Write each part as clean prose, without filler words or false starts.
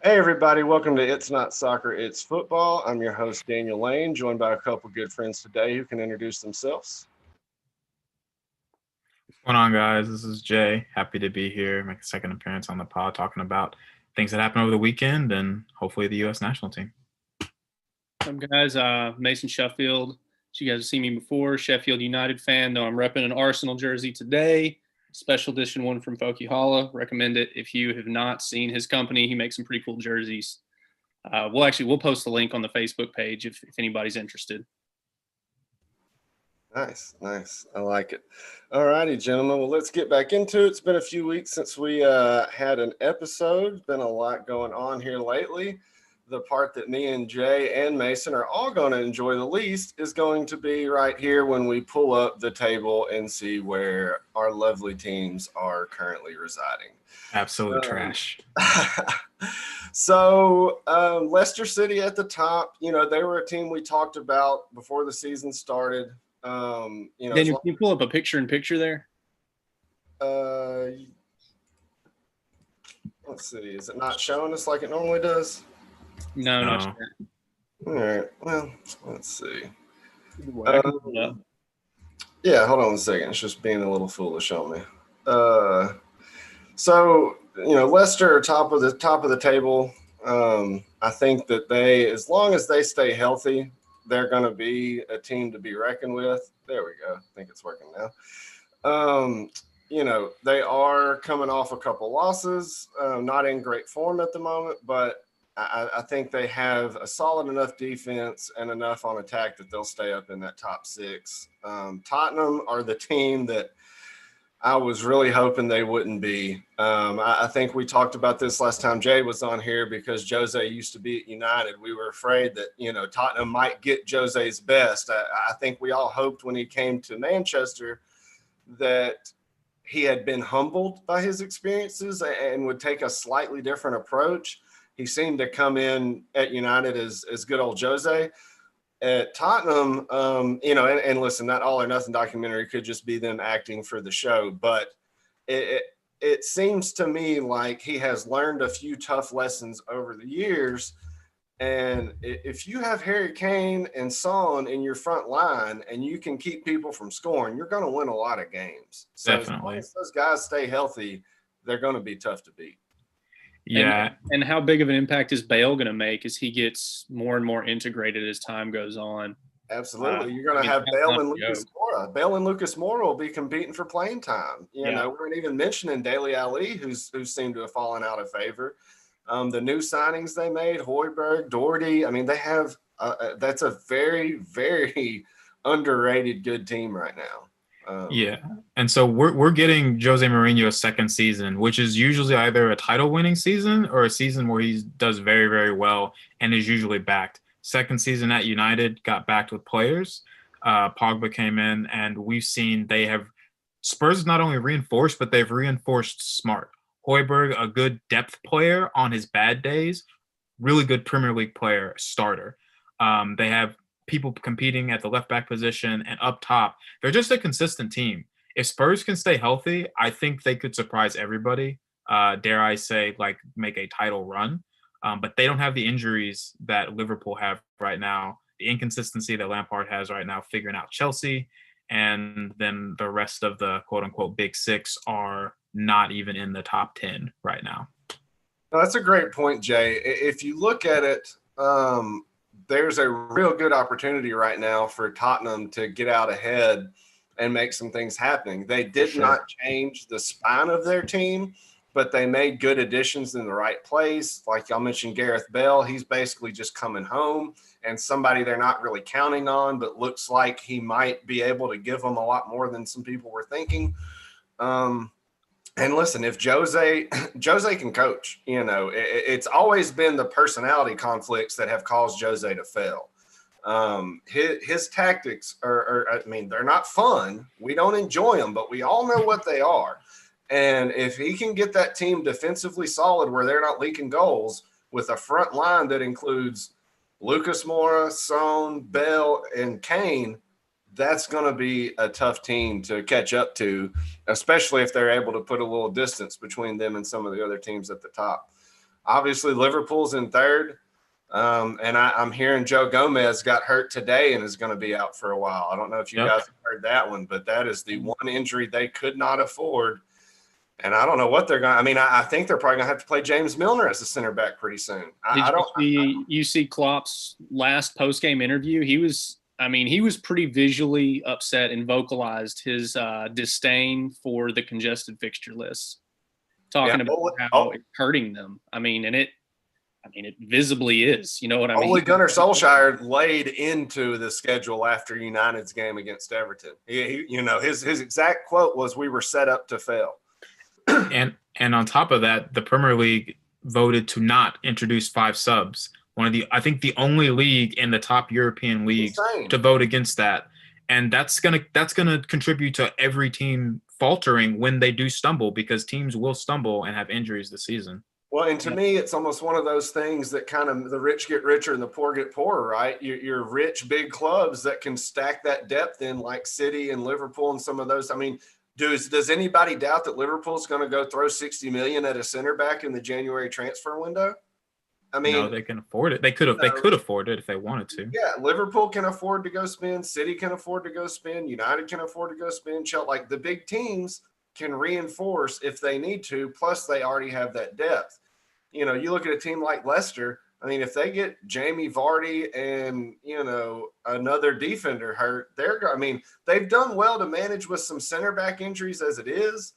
Hey, everybody. Welcome to It's Not Soccer, It's Football. I'm your host, Daniel Lane, joined by a couple good friends today who can introduce themselves. What's going on, guys? This is Jay. Happy to be here, make a second appearance on the pod, talking about things that happened over the weekend and hopefully the U.S. national team. Some guys, Mason Sheffield. You guys have seen me before. Sheffield United fan, though I'm repping an Arsenal jersey today. Special edition one from Foki Holla. Recommend it if you have not seen his company. He makes some pretty cool jerseys. We'll post the link on the Facebook page if anybody's interested. Nice. I like it. All righty, gentlemen. Well, let's get back into it. It's been a few weeks since we had an episode. Been a lot going on here lately. The part that me and Jay and Mason are all going to enjoy the least is going to be right here when we pull up the table and see where our lovely teams are currently residing. Absolute trash. So Leicester City at the top, they were a team we talked about before the season started. Daniel, can you pull up a picture-in-picture there? Let's see. Is it not showing us like it normally does? No, not sure. All right. Well, let's see. Yeah, hold on a second. It's just being a little foolish on me. So Leicester are top of the table. I think that as long as they stay healthy, they're going to be a team to be reckoned with. There we go. I think it's working now. They are coming off a couple losses, not in great form at the moment, but I think they have a solid enough defense and enough on attack that they'll stay up in that top six. Tottenham are the team that I was really hoping they wouldn't be. I think we talked about this last time Jay was on here because Jose used to be at United. We were afraid that, Tottenham might get Jose's best. I think we all hoped when he came to Manchester that he had been humbled by his experiences and would take a slightly different approach. He seemed to come in at United as good old Jose. At Tottenham, and listen, that All or Nothing documentary could just be them acting for the show, but it seems to me like he has learned a few tough lessons over the years. And if you have Harry Kane and Son in your front line and you can keep people from scoring, you're going to win a lot of games. So Definitely. as those guys stay healthy, they're going to be tough to beat. Yeah. And how big of an impact is Bale going to make as he gets more and more integrated as time goes on? Absolutely. You're going to have Bale and Lucas Moura. Bale and Lucas Moura will be competing for playing time. We weren't even mentioning Dele Alli, who seemed to have fallen out of favor. The new signings they made, Højbjerg, Doherty, they have that's a very, very underrated good team right now. And so we're getting Jose Mourinho a second season, which is usually either a title-winning season or a season where he does very, very well and is usually backed. Second season at United, got backed with players. Pogba came in, and we've seen Spurs not only reinforced, but they've reinforced smart. Højbjerg, a good depth player on his bad days, really good Premier League player, starter. They have people competing at the left back position and up top. They're just a consistent team. If Spurs can stay healthy, I think they could surprise everybody. Dare I say, make a title run. But they don't have the injuries that Liverpool have right now, the inconsistency that Lampard has right now, figuring out Chelsea. And then the rest of the quote unquote big six are not even in the top 10 right now. No, that's a great point, Jay. If you look at it, there's a real good opportunity right now for Tottenham to get out ahead and make some things happening. They did not change the spine of their team, but they made good additions in the right place. Like y'all mentioned, Gareth Bale, he's basically just coming home and somebody they're not really counting on, but looks like he might be able to give them a lot more than some people were thinking. And listen, if Jose can coach, it's always been the personality conflicts that have caused Jose to fail. His tactics they're not fun. We don't enjoy them, but we all know what they are. And if he can get that team defensively solid where they're not leaking goals with a front line that includes Lucas Moura, Son, Bell, and Kane, that's going to be a tough team to catch up to, especially if they're able to put a little distance between them and some of the other teams at the top. Obviously, Liverpool's in third. And I'm hearing Joe Gomez got hurt today and is going to be out for a while. I don't know if you guys have heard that one, but that is the one injury they could not afford. And I don't know what they're going to – I mean, I think they're probably going to have to play James Milner as a center back pretty soon. You see Klopp's last post-game interview? He was pretty visually upset and vocalized his disdain for the congested fixture list, talking about how it's hurting them. It visibly is. You know what I mean? Ole Gunnar Solskjaer laid into the schedule after United's game against Everton. His exact quote was, "We were set up to fail." And on top of that, the Premier League voted to not introduce 5 subs. I think the only league in the top European leagues to vote against that. And that's gonna contribute to every team faltering when they do stumble, because teams will stumble and have injuries this season. Well, and to me, it's almost one of those things that kind of the rich get richer and the poor get poorer, right? Your rich big clubs that can stack that depth in, like City and Liverpool and some of those. I mean, does anybody doubt that Liverpool's going to go throw $60 million at a center back in the January transfer window? I mean, no, they can afford it. They could afford it if they wanted to. Yeah, Liverpool can afford to go spend. City can afford to go spend. United can afford to go spend. Chelsea, like the big teams can reinforce if they need to. Plus, they already have that depth. You look at a team like Leicester. I mean, if they get Jamie Vardy and, another defender hurt, they've done well to manage with some center back injuries as it is.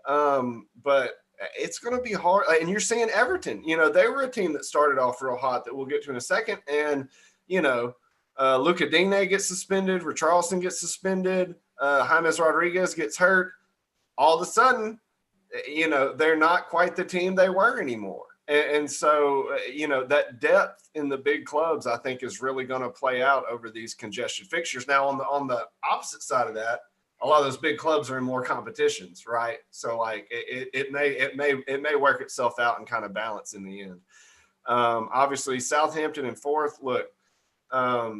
But it's going to be hard. And you're seeing Everton, they were a team that started off real hot that we'll get to in a second. And, Luka Digne gets suspended. Richarlison gets suspended. James Rodriguez gets hurt. All of a sudden, they're not quite the team they were anymore. And so, that depth in the big clubs, I think, is really going to play out over these congested fixtures. Now, on the opposite side of that, a lot of those big clubs are in more competitions, right? So, like, it may work itself out and kind of balance in the end. Obviously, Southampton in fourth. Look, I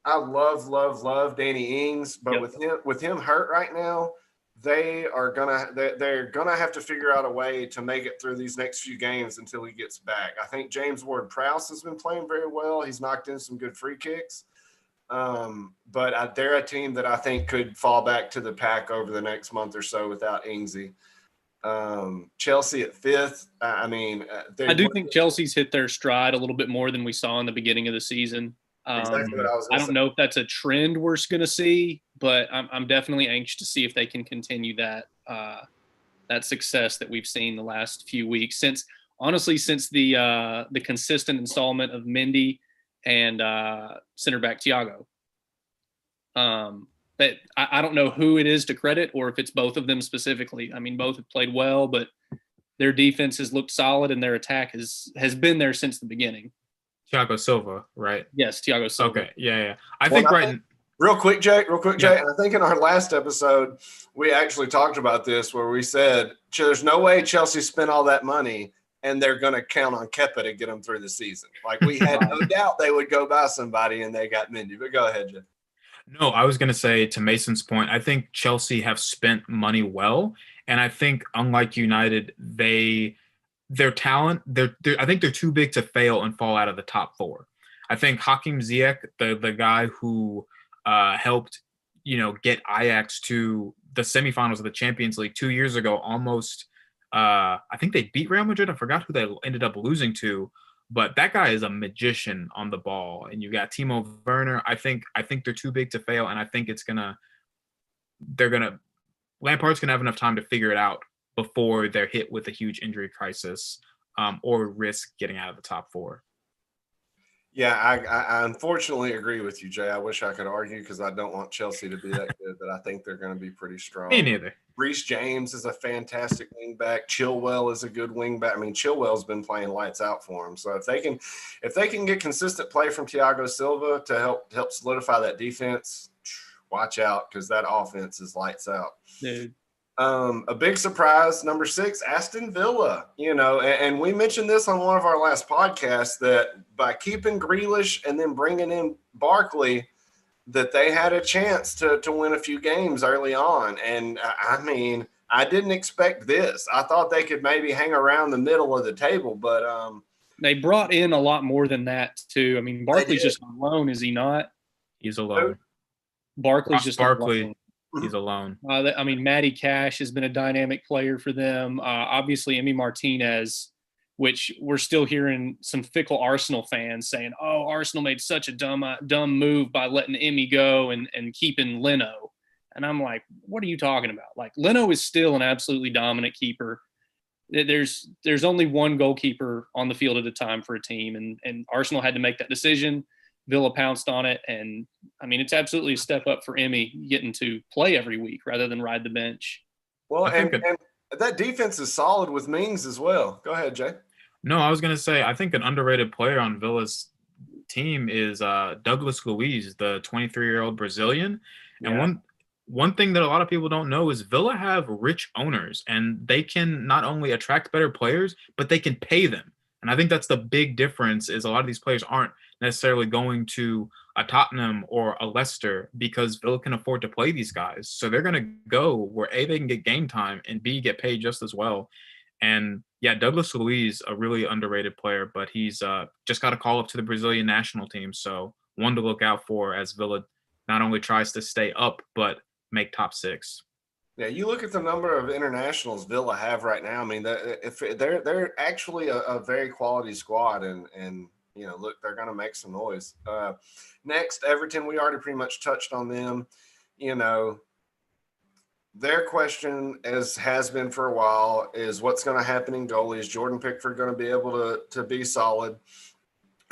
love Danny Ings, but with him hurt right now, they're gonna have to figure out a way to make it through these next few games until he gets back. I think James Ward-Prowse has been playing very well. He's knocked in some good free kicks, but they're a team that I think could fall back to the pack over the next month or so without Ingsy. Chelsea at fifth. I do think Chelsea's hit their stride a little bit more than we saw in the beginning of the season. Exactly what I was gonna say. I don't know if that's a trend we're going to see, but I'm definitely anxious to see if they can continue that success that we've seen the last few weeks since the consistent installment of Mendy and center back Thiago. But I don't know who it is to credit or if it's both of them specifically. I mean, both have played well, but their defense has looked solid and their attack has been there since the beginning. Thiago Silva, right? Yes, Thiago Silva. Okay, yeah. I think real quick, Jay. Yeah. I think in our last episode, we actually talked about this where we said there's no way Chelsea spent all that money and they're going to count on Kepa to get them through the season. Like, we had no doubt they would go buy somebody and they got Mendy. But go ahead, Jay. No, I was going to say, to Mason's point, I think Chelsea have spent money well. And I think, unlike United, their talent, I think they're too big to fail and fall out of the top 4. I think Hakim Ziyech, the guy who helped, get Ajax to the semifinals of the Champions League 2 years ago, almost, I think they beat Real Madrid. I forgot who they ended up losing to, but that guy is a magician on the ball. And you got Timo Werner. I think they're too big to fail, and I think Lampard's gonna have enough time to figure it out before they're hit with a huge injury crisis or risk getting out of the top 4. Yeah, I unfortunately agree with you, Jay. I wish I could argue because I don't want Chelsea to be that good, but I think they're going to be pretty strong. Me neither. Reece James is a fantastic wingback. Chilwell is a good wingback. I mean, Chilwell's been playing lights out for him. So if they can get consistent play from Thiago Silva to help solidify that defense, watch out because that offense is lights out. Dude. A big surprise, number 6, Aston Villa, and we mentioned this on one of our last podcasts that by keeping Grealish and then bringing in Barkley, that they had a chance to win a few games early on. And I mean, I didn't expect this. I thought they could maybe hang around the middle of the table, but they brought in a lot more than that too. I mean, Barkley's just on loan, is he not? He's alone. Barkley's just Barkley. on loan. He's alone. I mean, Matty Cash has been a dynamic player for them. Obviously, Emi Martinez, which we're still hearing some fickle Arsenal fans saying, "Oh, Arsenal made such a dumb move by letting Emi go and keeping Leno." And I'm like, "What are you talking about? Like, Leno is still an absolutely dominant keeper. There's only one goalkeeper on the field at a time for a team, and Arsenal had to make that decision. Villa pounced on it, and I mean, it's absolutely a step up for Emi getting to play every week rather than ride the bench. Well, and that defense is solid with Mings as well. Go ahead, Jay. No, I was going to say, I think an underrated player on Villa's team is Douglas Luiz, the 23-year-old Brazilian. Yeah. And one thing that a lot of people don't know is Villa have rich owners, and they can not only attract better players, but they can pay them. And I think that's the big difference is a lot of these players aren't necessarily going to a Tottenham or a Leicester because Villa can afford to play these guys. So they're going to go where A, they can get game time, and B, get paid just as well. And yeah, Douglas Luiz, a really underrated player, but he's just got a call up to the Brazilian national team. So one to look out for as Villa not only tries to stay up, but make top 6. Yeah, you look at the number of internationals Villa have right now. I mean, if they're actually a very quality squad, and you know, look, they're going to make some noise. Next, Everton, we already pretty much touched on them. You know, their question, as has been for a while, is what's going to happen in goalies. Jordan Pickford going to be able to be solid,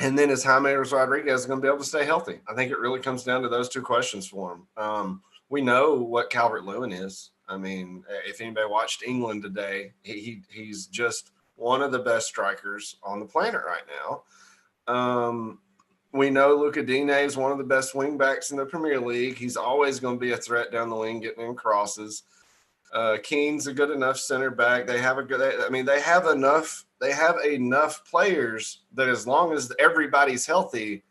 and then is Jaime Rodriguez going to be able to stay healthy? I think it really comes down to those two questions for him. We know what Calvert-Lewin is. I mean, if anybody watched England today, he's just one of the best strikers on the planet right now. We know Luca Digne is one of the best wingbacks in the Premier League. He's always going to be a threat down the wing, getting in crosses. Keane's a good enough center back. They have enough players that as long as everybody's healthy,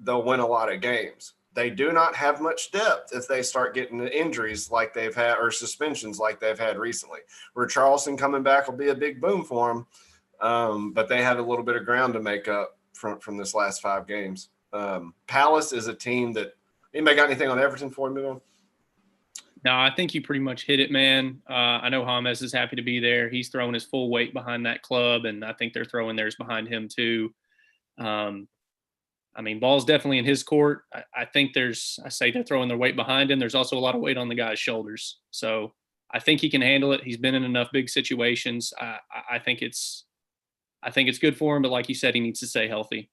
they'll win a lot of games. They do not have much depth if they start getting injuries like they've had or suspensions like they've had recently. Richarlison coming back will be a big boom for them, but they have a little bit of ground to make up from this last 5 games. Palace is a team that – anybody got anything on Everton before we move on? No, I think you pretty much hit it, man. I know James is happy to be there. He's throwing his full weight behind that club, and I think they're throwing theirs behind him too. I mean, ball's definitely in his court. I think they're throwing their weight behind him. There's also a lot of weight on the guy's shoulders. So I think he can handle it. He's been in enough big situations. I think it's good for him, but like you said, he needs to stay healthy.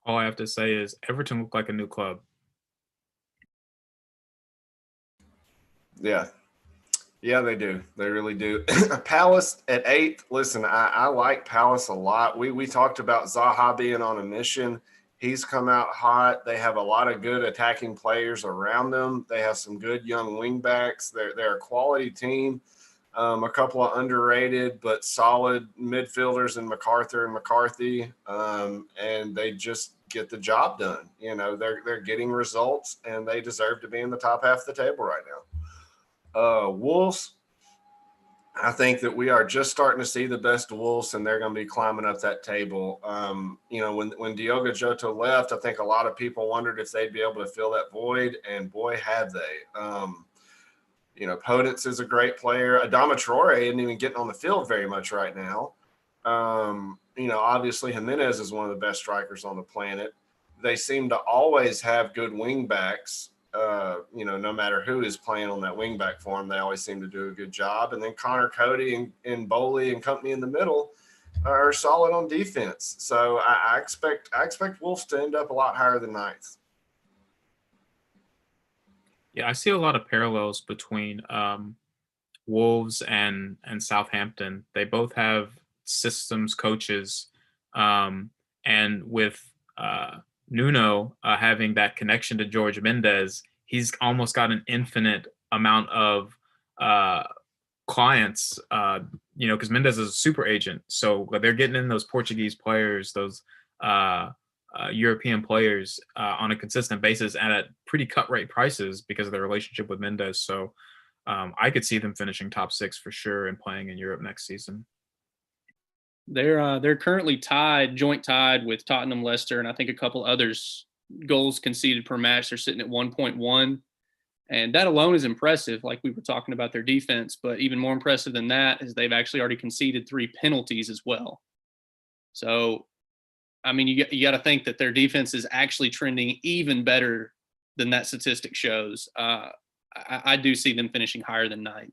All I have to say is Everton look like a new club. Yeah. Yeah, they do. They really do. Palace at 8th. Listen, I like Palace a lot. We talked about Zaha being on a mission. He's come out hot. They have a lot of good attacking players around them. They have some good young wingbacks. They're a quality team. A couple of underrated but solid midfielders in MacArthur and McCarthy, and they just get the job done. You know, they're getting results, and they deserve to be in the top half of the table right now. Wolves, I think that we are just starting to see the best Wolves, and they're going to be climbing up that table. You know, when Diogo Jota left, I think a lot of people wondered if they'd be able to fill that void, and boy, have they. You know, Podence is a great player. Adama Traore isn't even getting on the field very much right now. You know, obviously Jimenez is one of the best strikers on the planet. They seem to always have good wing backs. You know, no matter who is playing on that wing back for them, they always seem to do a good job. And then Connor Cody and Bowley and company in the middle are solid on defense. So I expect Wolves to end up a lot higher than 9th. Yeah, I see a lot of parallels between Wolves and Southampton. They both have systems coaches, and with Nuno having that connection to George Mendes, he's almost got an infinite amount of clients, you know, because Mendes is a super agent. So they're getting in those Portuguese players, those European players on a consistent basis and at pretty cut rate prices because of their relationship with Mendes. So I could see them finishing top 6 for sure and playing in Europe next season. They're currently joint tied with Tottenham, Leicester, and I think a couple others goals conceded per match. They're sitting at 1.1. And that alone is impressive, like we were talking about their defense. But even more impressive than that is they've actually already conceded 3 penalties as well. So, I mean, you got to think that their defense is actually trending even better than that statistic shows. I do see them finishing higher than 9th.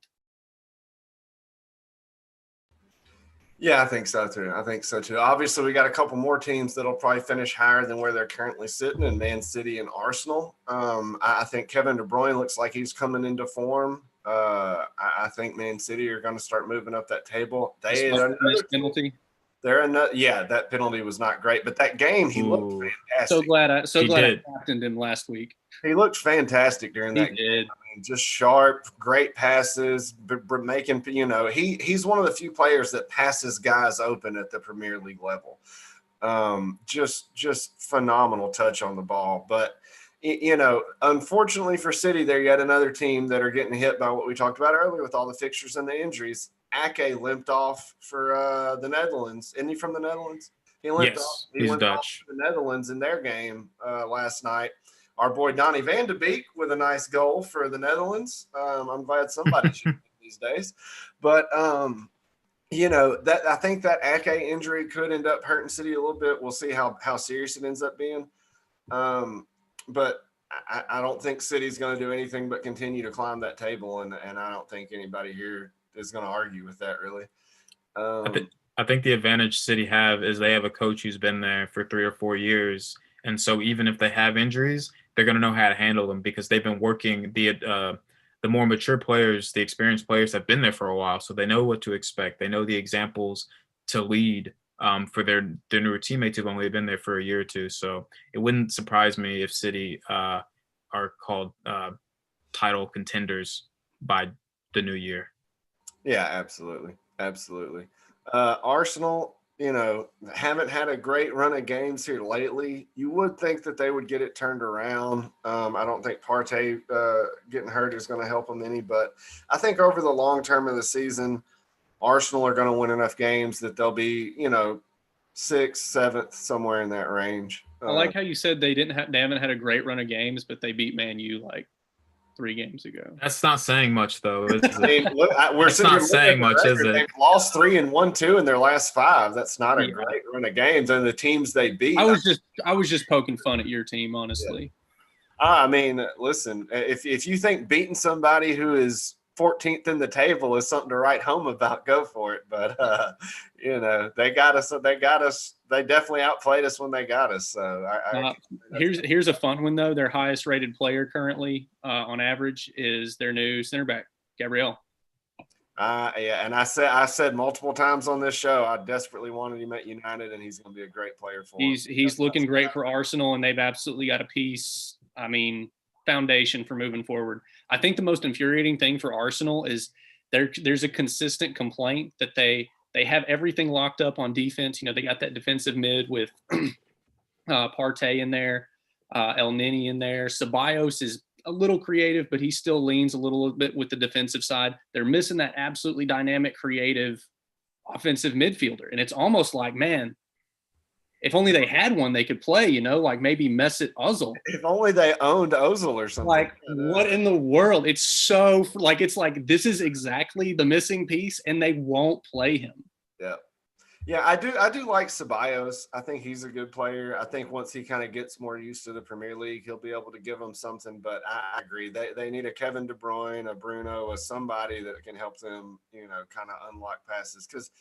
Yeah, I think so too. Obviously, we got a couple more teams that'll probably finish higher than where they're currently sitting in Man City and Arsenal. I think Kevin De Bruyne looks like he's coming into form. I think Man City are going to start moving up that table. Penalty. That penalty was not great, but that game he looked fantastic. So glad I captained him last week. He looked fantastic during that game. I mean, just sharp, great passes, making, he's one of the few players that passes guys open at the Premier League level. Just phenomenal touch on the ball. But, unfortunately for City, they're yet another team that are getting hit by what we talked about earlier with all the fixtures and the injuries. Ake limped off for the Netherlands. Isn't he from the Netherlands? He limped off. He went Dutch. Off the Netherlands in their game last night. Our boy Donny van de Beek with a nice goal for the Netherlands. I'm glad somebody shooting these days. But, I think that Ake injury could end up hurting City a little bit. We'll see how serious it ends up being. But I don't think City's going to do anything but continue to climb that table, and I don't think anybody here is going to argue with that, really. I think the advantage City have is they have a coach who's been there for 3 or 4 years, and so even if they have injuries, they're going to know how to handle them because they've been working. The more mature players, the experienced players have been there for a while, so they know what to expect. They know the examples to lead for their newer teammates who've only been there for a year or two. So it wouldn't surprise me if City are called title contenders by the new year. Yeah, absolutely. Arsenal, haven't had a great run of games here lately. You would think that they would get it turned around. I don't think Partey getting hurt is going to help them any, but I think over the long term of the season, Arsenal are going to win enough games that they'll be, 6th, 7th, somewhere in that range. I like how you said they haven't had a great run of games, but they beat Man U like 3 games ago. That's not saying much, though. It's not saying much, is it? They've lost 3 and won 2 in their last 5. That's not a great run of games, and the teams they beat. I was just poking fun at your team, honestly. Yeah. I mean, listen, if you think beating somebody who is 14th in the table is something to write home about, go for it. But they got us. They definitely outplayed us when they got us. So here's a fun one though. Their highest rated player currently on average is their new center back, Gabriel. And I said multiple times on this show, I desperately wanted him at United, and he's going to be a great player for them. He's looking great for Arsenal, and they've absolutely got a piece. I mean, foundation for moving forward. I think the most infuriating thing for Arsenal is there's a consistent complaint that they have everything locked up on defense. They got that defensive mid with Partey in there, El Nini in there. Ceballos is a little creative, but he still leans a little bit with the defensive side. They're missing that absolutely dynamic, creative offensive midfielder. And it's almost like, man, if only they had one they could play, like maybe Mesut Ozil. If only they owned Ozil or something. Like, what in the world? It's so like, it's like this is exactly the missing piece, and they won't play him. Yeah, I do like Ceballos. I think he's a good player. I think once he kind of gets more used to the Premier League, he'll be able to give them something. But I agree. They need a Kevin De Bruyne, a Bruno, a somebody that can help them, kind of unlock passes. Because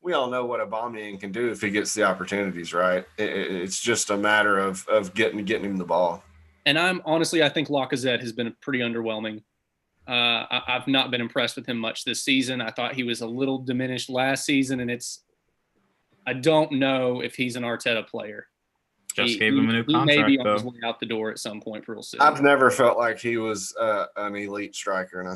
we all know what Aubameyang can do if he gets the opportunities, right? It's just a matter of getting him the ball. And I think Lacazette has been pretty underwhelming. I've not been impressed with him much this season. I thought he was a little diminished last season, and I don't know if he's an Arteta player. Gave him a new contract, he may be on his way out the door at some point for Real City. I've never felt like he was an elite striker, and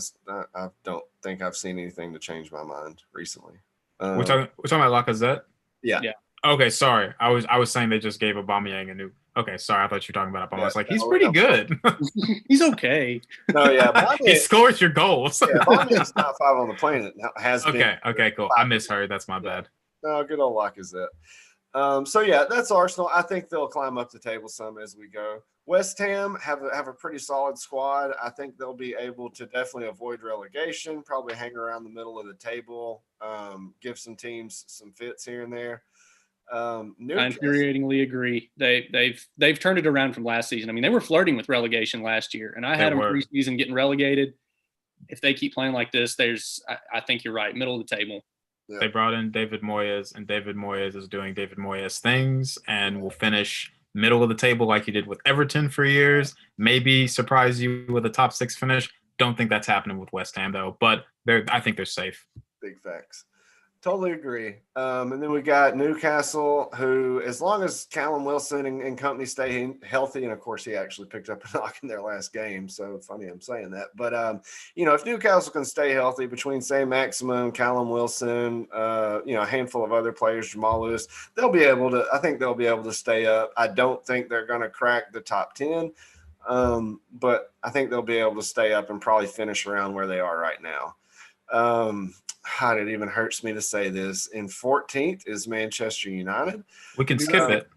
I don't think I've seen anything to change my mind recently. We're talking about Lacazette? Yeah. Okay, sorry. I was saying they just gave Aubameyang a new Okay, sorry, I thought you were talking about Obama. I was like, no, he's pretty good. He's okay. No, yeah, He scores your goals. yeah, Bamian's top 5 on the planet. Has been. Okay, cool. I misheard. That's my bad. No, good old Lacazette. So yeah, that's Arsenal. I think they'll climb up the table some as we go. West Ham have a pretty solid squad. I think they'll be able to definitely avoid relegation, probably hang around the middle of the table, give some teams some fits here and there. I infuriatingly agree. They've turned it around from last season. I mean, they were flirting with relegation last year, and I had them preseason getting relegated. If they keep playing like this, I think you're right, middle of the table. Yeah. They brought in David Moyes, and David Moyes is doing David Moyes things, and will finish middle of the table like he did with Everton for years. Maybe surprise you with a top 6 finish. Don't think that's happening with West Ham though, but I think they're safe. Big facts. Totally agree. And then we got Newcastle, who, as long as Callum Wilson and company stay healthy, and of course he actually picked up a knock in their last game, so funny I'm saying that. But, if Newcastle can stay healthy between Saint-Maximin, Callum Wilson, a handful of other players, Jamal Lewis, I think they'll be able to stay up. I don't think they're going to crack the top 10, but I think they'll be able to stay up and probably finish around where they are right now. It even hurts me to say this. In 14th is Manchester United. We can skip it.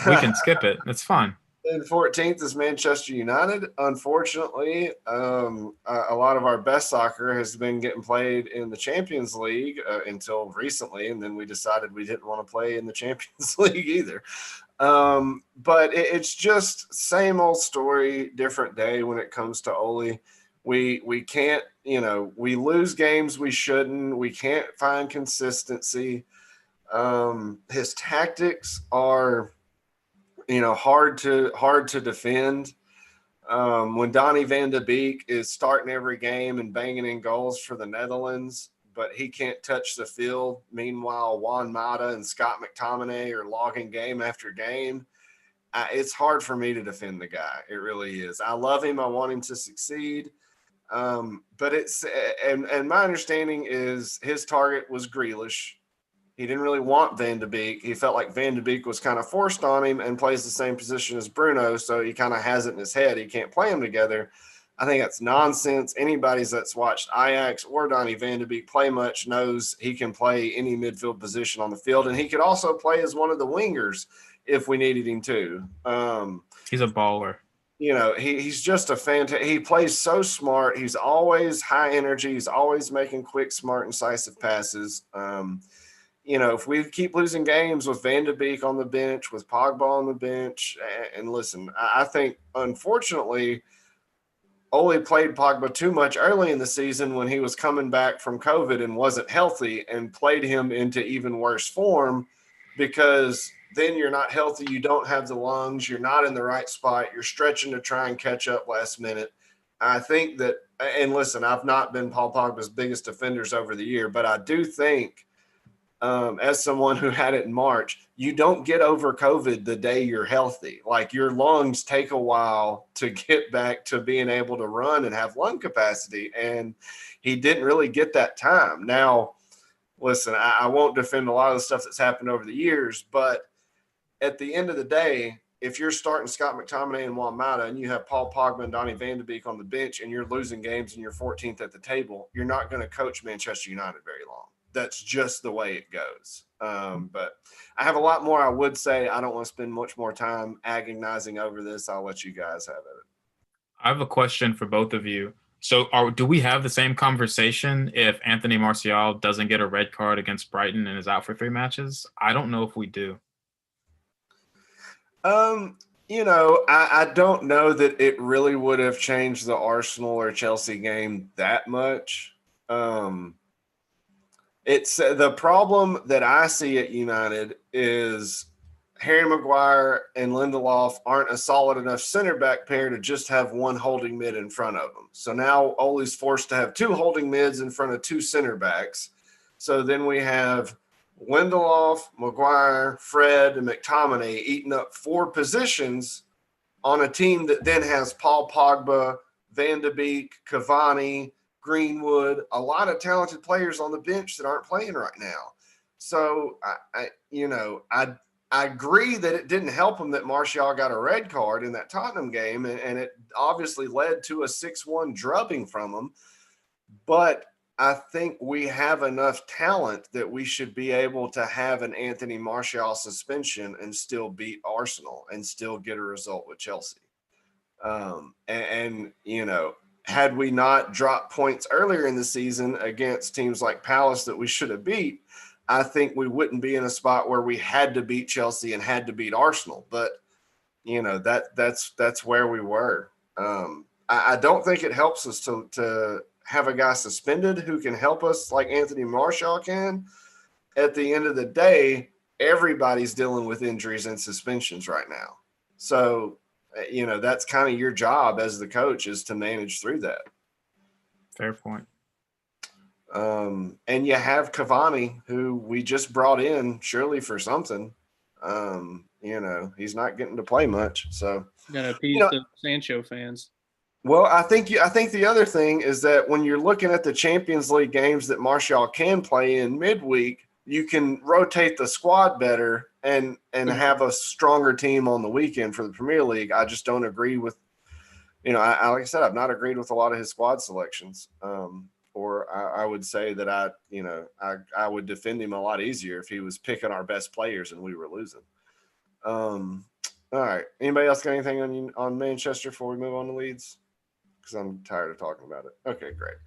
We can skip it. It's fine. In 14th is Manchester United. Unfortunately, a lot of our best soccer has been getting played in the Champions League until recently, and then we decided we didn't want to play in the Champions League either. But it's just same old story, different day when it comes to Ole. We can't, we lose games we shouldn't. We can't find consistency. His tactics are, hard to defend. When Donny van de Beek is starting every game and banging in goals for the Netherlands, but he can't touch the field. Meanwhile, Juan Mata and Scott McTominay are logging game after game. It's hard for me to defend the guy. It really is. I love him. I want him to succeed. But and my understanding is his target was Grealish. He didn't really want Van de Beek. He felt like Van de Beek was kind of forced on him and plays the same position as Bruno, so he kind of has it in his head. He can't play them together. I think that's nonsense. Anybody that's watched Ajax or Donny van de Beek play much knows he can play any midfield position on the field, and he could also play as one of the wingers if we needed him to. He's a baller. He's just a fantastic. He plays so smart. He's always high energy. He's always making quick, smart, incisive passes. If we keep losing games with Van de Beek on the bench, with Pogba on the bench, and listen, I think, unfortunately, Ole played Pogba too much early in the season when he was coming back from COVID and wasn't healthy, and played him into even worse form because – then you're not healthy. You don't have the lungs. You're not in the right spot. You're stretching to try and catch up last minute. I think that, and listen, I've not been Paul Pogba's biggest defenders over the year, but I do think as someone who had it in March, you don't get over COVID the day you're healthy. Like, your lungs take a while to get back to being able to run and have lung capacity. And he didn't really get that time. Now, listen, I won't defend a lot of the stuff that's happened over the years, but at the end of the day, if you're starting Scott McTominay and Juan Mata and you have Paul Pogba and Donny van de Beek on the bench and you're losing games and you're 14th at the table, you're not going to coach Manchester United very long. That's just the way it goes. But I have a lot more I would say. I don't want to spend much more time agonizing over this. I'll let you guys have it. I have a question for both of you. So do we have the same conversation if Anthony Martial doesn't get a red card against Brighton and is out for 3 matches? I don't know if we do. I don't know that it really would have changed the Arsenal or Chelsea game that much. It's the problem that I see at United is Harry Maguire and Lindelof aren't a solid enough center back pair to just have one holding mid in front of them. So now Ole's forced to have 2 holding mids in front of 2 center backs. So then we have Lindelof, Maguire, Fred, and McTominay eating up 4 positions on a team that then has Paul Pogba, Van de Beek, Cavani, Greenwood, a lot of talented players on the bench that aren't playing right now. So I agree that it didn't help him that Martial got a red card in that Tottenham game, and it obviously led to a 6-1 drubbing from him. But I think we have enough talent that we should be able to have an Anthony Martial suspension and still beat Arsenal and still get a result with Chelsea. You know, had we not dropped points earlier in the season against teams like Palace that we should have beat, I think we wouldn't be in a spot where we had to beat Chelsea and had to beat Arsenal. But, you know, that's where we were. I don't think it helps us to have a guy suspended who can help us like Anthony Martial can. At the end of the day, everybody's dealing with injuries and suspensions right now. So, you know, that's kind of your job as the coach, is to manage through that. Fair point. And you have Cavani, who we just brought in surely for something. You know, he's not getting to play much. So gotta appease the Sancho fans. Well, I think the other thing is that when you're looking at the Champions League games that Martial can play in midweek, you can rotate the squad better and have a stronger team on the weekend for the Premier League. I just don't agree with, you know, like I said, I've not agreed with a lot of his squad selections. Or I would say that I would defend him a lot easier if he was picking our best players and we were losing. All right. Anybody else got anything on Manchester before we move on to Leeds? Because I'm tired of talking about it. Okay, great.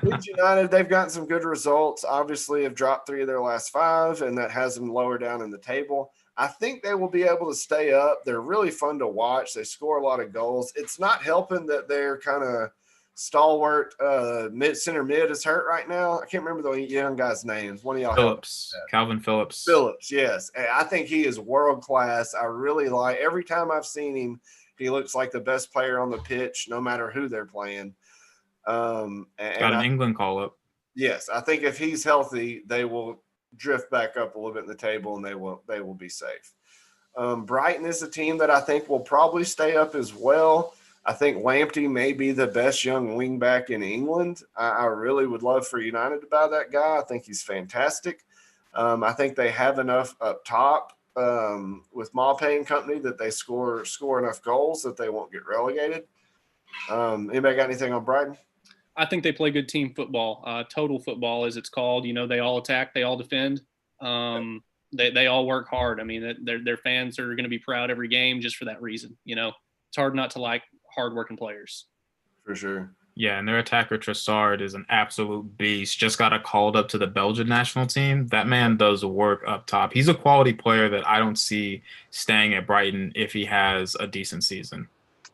Leeds United, they've gotten some good results. Obviously, have dropped 3 of their last 5, and that has them lower down in the table. I think they will be able to stay up. They're really fun to watch. They score a lot of goals. It's not helping that they're kind of stalwart center mid is hurt right now. I can't remember the young guy's names. One of y'all. Phillips. Calvin Phillips. Phillips, yes. I think he is world class. I really like every time I've seen him. He looks like the best player on the pitch, no matter who they're playing. Got an England call-up. Yes, I think if he's healthy, they will drift back up a little bit in the table, and they will be safe. Brighton is a team that I think will probably stay up as well. I think Lamptey may be the best young wingback in England. I really would love for United to buy that guy. I think he's fantastic. I think they have enough up top with Maupay and company that they score enough goals that they won't get relegated. Anybody got anything on Brighton? I think they play good team football, total football as it's called. You know, they all attack, they all defend. They all work hard. I mean, their fans are going to be proud every game just for that reason. You know, it's hard not to like hardworking players. For sure. Yeah, and their attacker Trossard is an absolute beast. Just got called up to the Belgian national team. That man does work up top. He's a quality player that I don't see staying at Brighton if he has a decent season.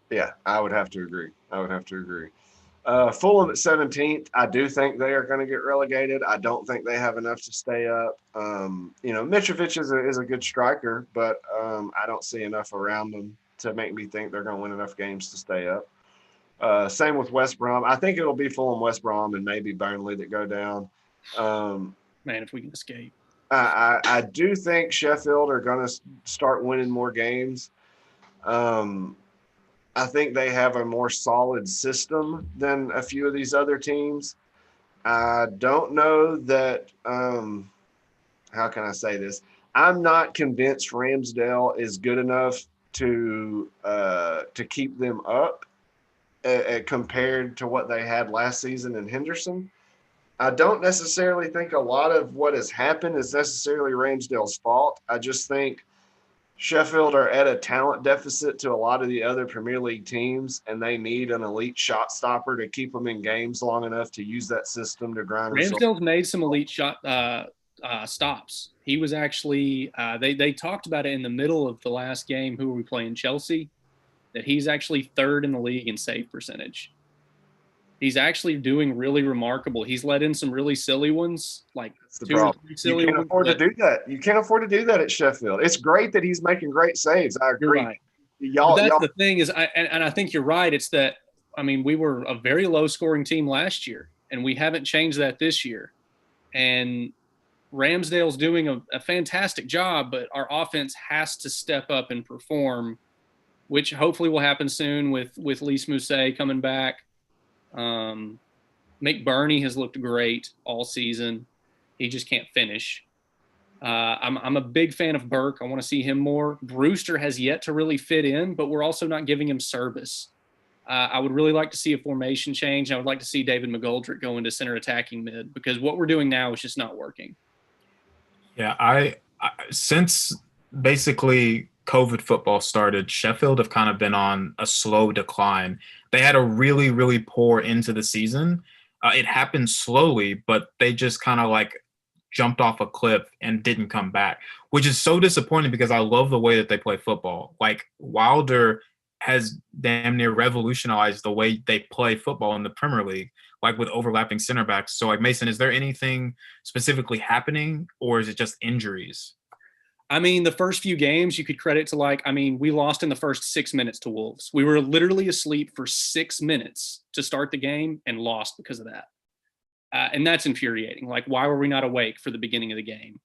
Yeah, I would have to agree. Fulham at 17th. I do think they are going to get relegated. I don't think they have enough to stay up. You know, Mitrovic is a good striker, but I don't see enough around them to make me think they're going to win enough games to stay up. Same with West Brom. I think it'll be Fulham, West Brom, and maybe Burnley that go down. Man, if we can escape. I do think Sheffield are going to start winning more games. I think they have a more solid system than a few of these other teams. I don't know that how can I say this? I'm not convinced Ramsdale is good enough to keep them up compared to what they had last season in Henderson. I don't necessarily think a lot of what has happened is necessarily Ramsdale's fault. I just think Sheffield are at a talent deficit to a lot of the other Premier League teams, and they need an elite shot stopper to keep them in games long enough to use that system to grind. Ramsdale's made some elite shot stops. He was actually they talked about it in the middle of the last game. Who were we playing? Chelsea. That he's actually 3rd in the league in save percentage. He's actually doing really remarkable. He's let in some really silly ones, like 2 or 3 silly ones. You can't afford to do that. You can't afford to do that at Sheffield. It's great that he's making great saves. I agree. Right. That's the thing is, and I think you're right. It's that, I mean, we were a very low-scoring team last year, and we haven't changed that this year. And Ramsdale's doing a fantastic job, but our offense has to step up and perform, which hopefully will happen soon with Lys Mousset coming back. McBurney has looked great all season. He just can't finish. I'm a big fan of Burke. I want to see him more. Brewster has yet to really fit in, but we're also not giving him service. I would really like to see a formation change. I would like to see David McGoldrick go into center attacking mid, because what we're doing now is just not working. Yeah, I since basically COVID football started, Sheffield have kind of been on a slow decline. They had a really, really poor into the season. It happened slowly, but they just kind of like jumped off a cliff and didn't come back, which is so disappointing because I love the way that they play football. Like Wilder has damn near revolutionized the way they play football in the Premier League, like with overlapping center backs. So like Mason, is there anything specifically happening, or is it just injuries? I mean, the first few games you could credit to we lost in the first 6 minutes to Wolves. We were literally asleep for 6 minutes to start the game and lost because of that. And that's infuriating. Like, why were we not awake for the beginning of the game?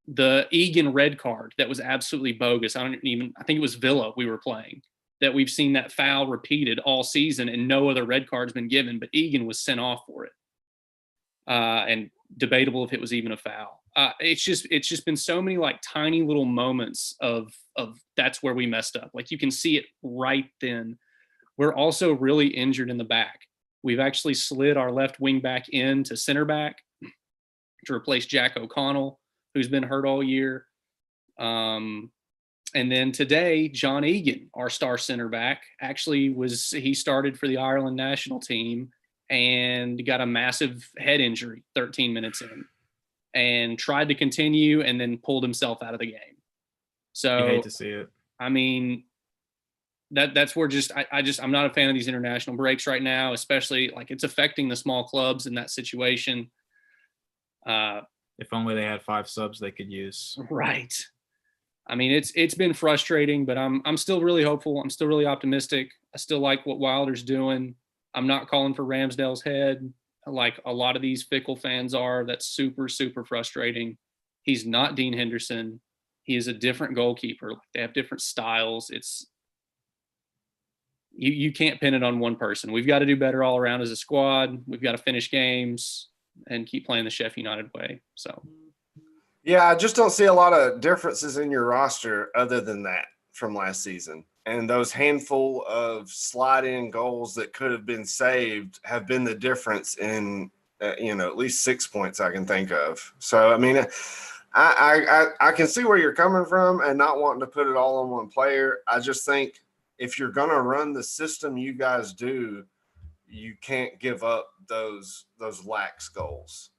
The Egan red card that was absolutely bogus. I think it was Villa we were playing, that we've seen that foul repeated all season and no other red card's been given, but Egan was sent off for it. And debatable if it was even a foul. It's just been so many like tiny little moments of that's where we messed up. Like, you can see it right then. We're also really injured in the back. We've actually slid our left wing back into center back to replace Jack O'Connell, who's been hurt all year. And then today, John Egan, our star center back, he started for the Ireland national team and got a massive head injury 13 minutes in, and tried to continue and then pulled himself out of the game. So I hate to see it. I mean, that's where I'm not a fan of these international breaks right now, especially like it's affecting the small clubs in that situation. If only they had 5 subs they could use. Right. I mean, it's been frustrating, but I'm still really hopeful. I'm still really optimistic. I still like what Wilder's doing. I'm not calling for Ramsdale's head like a lot of these fickle fans are. That's super, super frustrating. He's not Dean Henderson. He is a different goalkeeper. They have different styles. You can't pin it on one person. We've got to do better all around as a squad. We've got to finish games and keep playing the Sheffield United way. So, yeah, I just don't see a lot of differences in your roster other than that from last season. And those handful of slide-in goals that could have been saved have been the difference in, at least 6 points I can think of. So, I mean, I can see where you're coming from and not wanting to put it all on one player. I just think if you're going to run the system you guys do, you can't give up those lax goals.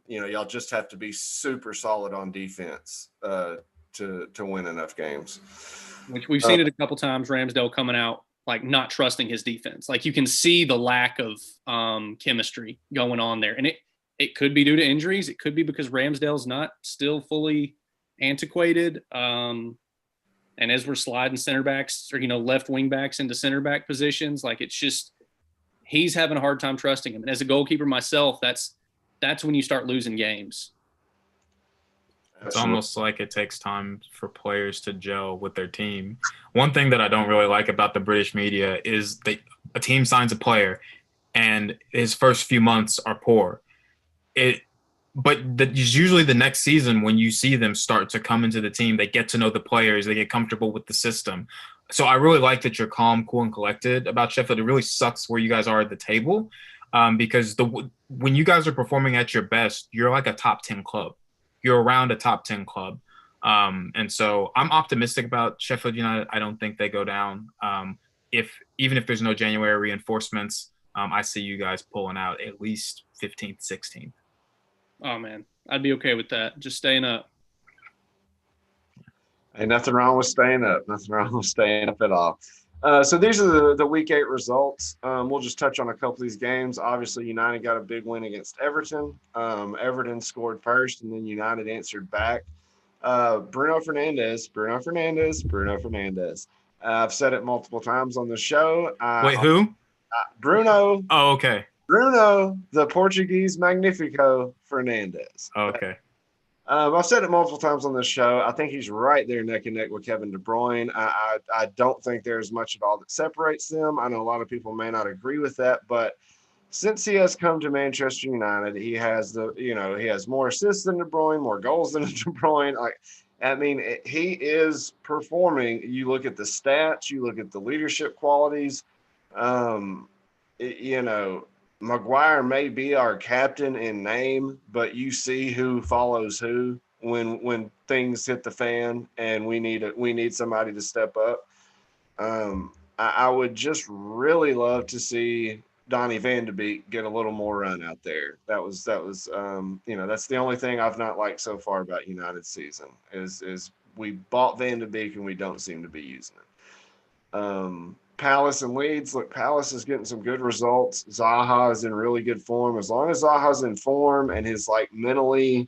Y'all just have to be super solid on defense to win enough games. Which we've seen it a couple times. Ramsdale coming out like not trusting his defense. Like, you can see the lack of chemistry going on there, and it could be due to injuries. It could be because Ramsdale's not still fully antiquated. And as we're sliding center backs or left wing backs into center back positions, like, it's just he's having a hard time trusting him. And as a goalkeeper myself, that's when you start losing games. It's almost like it takes time for players to gel with their team. One thing that I don't really like about the British media is a team signs a player and his first few months are poor. But usually the next season when you see them start to come into the team, they get to know the players, they get comfortable with the system. So I really like that you're calm, cool, and collected about Sheffield. It really sucks where you guys are at the table because when you guys are performing at your best, you're like a top 10 club. You're around a top 10 club. And so I'm optimistic about Sheffield United. I don't think they go down. Even if there's no January reinforcements, I see you guys pulling out at least 15th, 16th. Oh, man. I'd be okay with that. Just staying up. Ain't nothing wrong with staying up. Nothing wrong with staying up at all. So these are the Week 8 results. We'll just touch on a couple of these games. Obviously, United got a big win against Everton. Everton scored first, and then United answered back. Bruno Fernandes. I've said it multiple times on the show. Wait, who? Bruno. Oh, okay. Bruno, the Portuguese Magnifico Fernandes. Oh, okay. I've said it multiple times on this show. I think he's right there neck and neck with Kevin De Bruyne. I don't think there's much at all that separates them. I know a lot of people may not agree with that, but since he has come to Manchester United, he has he has more assists than De Bruyne, more goals than De Bruyne. He is performing. You look at the stats, you look at the leadership qualities. Um, Maguire may be our captain in name, but you see who follows who when things hit the fan, and we need somebody to step up. I would just really love to see Donny Van de Beek get a little more run out there. That's the only thing I've not liked so far about United season is we bought Van de Beek and we don't seem to be using it. Palace and Leeds. Look, Palace is getting some good results. Zaha is in really good form. As long as Zaha's in form and his mentally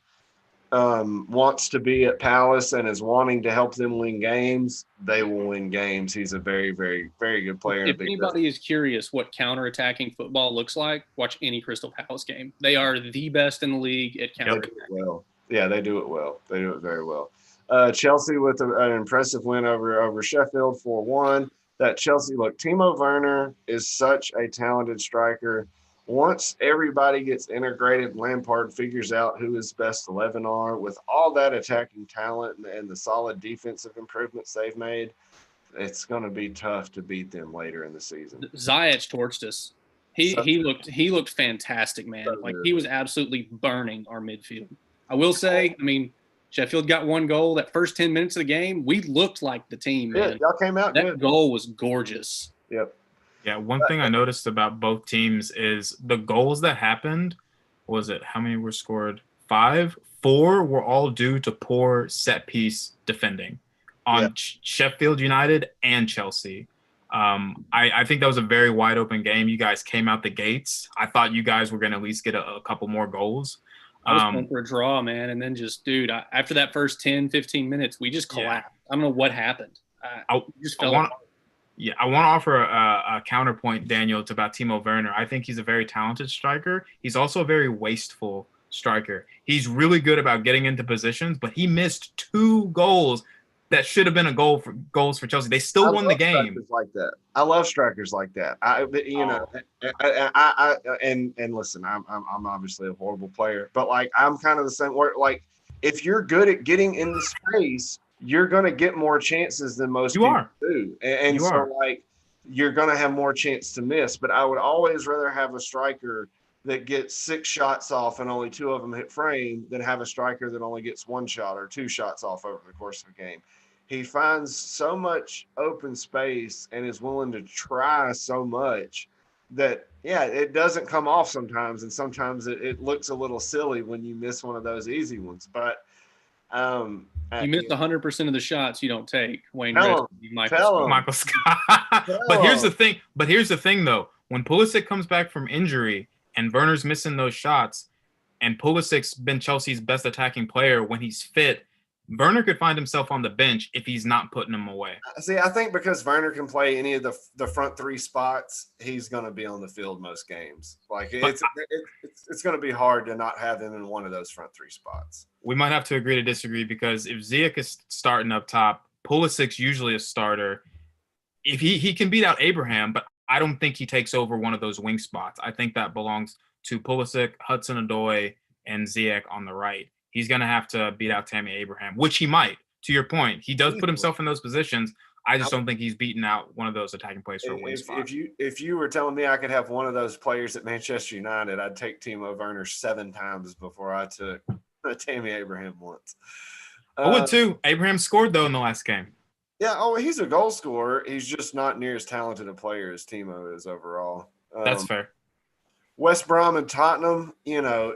wants to be at Palace and is wanting to help them win games, they will win games. He's a very, very, very good player. If anybody is curious what counterattacking football looks like, watch any Crystal Palace game. They are the best in the league at counterattacking. Well. Yeah, they do it well. They do it very well. Chelsea with an impressive win over Sheffield 4-1. That Chelsea, look, Timo Werner is such a talented striker. Once everybody gets integrated, Lampard figures out who his best 11 are. With all that attacking talent and the solid defensive improvements they've made, it's going to be tough to beat them later in the season. Ziyech torched us. He looked fantastic, man. He was absolutely burning our midfield. I will say, Sheffield got one goal. That first 10 minutes of the game, we looked like the team, man. Yeah, y'all came out that good. Goal was gorgeous. Yep. Yeah, one thing I noticed about both teams is the goals that happened, how many were scored? 5? 4 were all due to poor set-piece defending on Sheffield United and Chelsea. I think that was a very wide-open game. You guys came out the gates. I thought you guys were going to at least get a couple more goals. I was going for a draw, man, and then after that first 10, 15 minutes, we just collapsed. Yeah. I don't know what happened. I want to offer a counterpoint, Daniel. It's about Timo Werner. I think he's a very talented striker. He's also a very wasteful striker. He's really good about getting into positions, but he missed 2 goals that should have been goals for Chelsea. They still won the game. Like that. I love strikers like that. And listen, I'm obviously a horrible player, but I'm kind of the same where if you're good at getting into space, you're going to get more chances than most people do. And you're going to have more chance to miss. But I would always rather have a striker that gets 6 shots off and only 2 of them hit frame than have a striker that only gets 1 shot or 2 shots off over the course of a game. He finds so much open space and is willing to try so much that, it doesn't come off sometimes. And sometimes it looks a little silly when you miss one of those easy ones. But you missed 100% of the shots you don't take. Wayne Michael Scott. But here's the thing, though. When Pulisic comes back from injury and Werner's missing those shots, and Pulisic's been Chelsea's best attacking player when he's fit, Werner could find himself on the bench if he's not putting them away. See, I think because Werner can play any of the front 3 spots, he's going to be on the field most games. It's going to be hard to not have him in one of those front 3 spots. We might have to agree to disagree, because if Ziyech is starting up top, Pulisic's usually a starter. If he can beat out Abraham, but I don't think he takes over one of those wing spots. I think that belongs to Pulisic, Hudson-Odoi, and Ziyech on the right. He's going to have to beat out Tammy Abraham, which he might. To your point, he does put himself in those positions. I just don't think he's beaten out one of those attacking players for a wing spot. If you were telling me I could have one of those players at Manchester United, I'd take Timo Werner 7 times before I took Tammy Abraham once. I would too. Abraham scored, though, in the last game. Yeah, he's a goal scorer. He's just not near as talented a player as Timo is overall. That's fair. West Brom and Tottenham,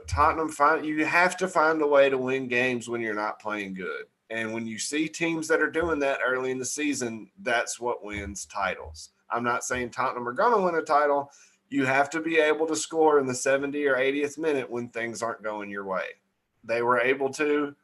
Tottenham, you have to find a way to win games when you're not playing good. And when you see teams that are doing that early in the season, that's what wins titles. I'm not saying Tottenham are going to win a title. You have to be able to score in the 70th or 80th minute when things aren't going your way. They were able to.